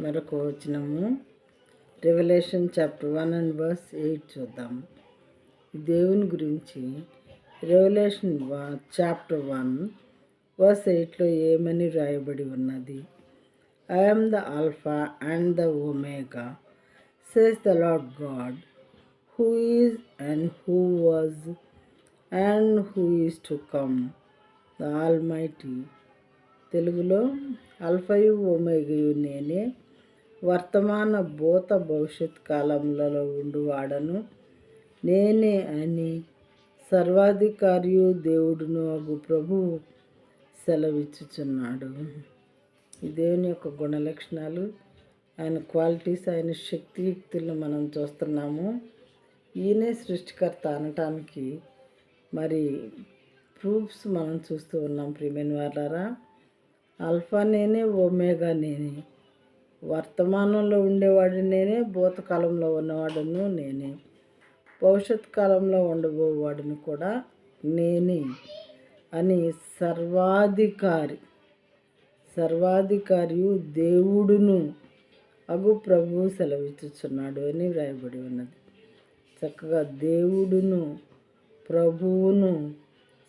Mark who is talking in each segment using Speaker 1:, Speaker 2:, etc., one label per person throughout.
Speaker 1: మరొక వచనము Revelation chapter 1 and verse 8 చూద్దాం. దేవుని గురించి రెవల్యూషన్ చాప్టర్ 1 verse 8లో ఏమని రాయబడి ఉన్నది? I am the Alpha and the Omega, says the Lord God, who is and who was and who is to come, the Almighty. తెలుగులో అల్ఫయు ఒమేగయు నేనే, వర్తమాన భూత భవిష్యత్ కాలములలో ఉండువాడను నేనే అని సర్వాధికారియు దేవుడును అగు ప్రభువు సెలవిచ్చుచున్నాడు. ఈ దేవుని యొక్క గుణలక్షణాలు, ఆయన క్వాలిటీస్, ఆయన శక్తియుక్తులను మనం చూస్తున్నాము. ఈయనే సృష్టికర్త అనటానికి మరి ప్రూఫ్స్ మనం చూస్తూ ఉన్నాం. ప్రియమైన వాళ్ళారా, ఆల్ఫా నేనే, ఒమేగా నేనే, వర్తమానంలో ఉండేవాడు నేనే, భూతకాలంలో ఉన్నవాడును నేనే, భవిష్యత్ కాలంలో ఉండబోవాడును కూడా నేనే అని సర్వాధికారియు దేవుడును అగు ప్రభువు సెలవిచ్చుచున్నాడు అని వ్రాయబడి ఉన్నది. చక్కగా దేవుడును, ప్రభువును,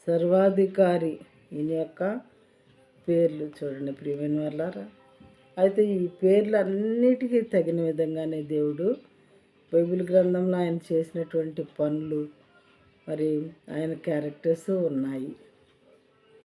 Speaker 1: సర్వాధికారి, ఈయన యొక్క పేర్లు చూడండి ప్రియమైన వాళ్ళారా. అయితే ఈ పేర్లు అన్నిటికీ తగిన విధంగానే దేవుడు బైబిల్ గ్రంథంలో ఆయన చేసినటువంటి పనులు, మరి ఆయన క్యారెక్టర్స్ ఉన్నాయి.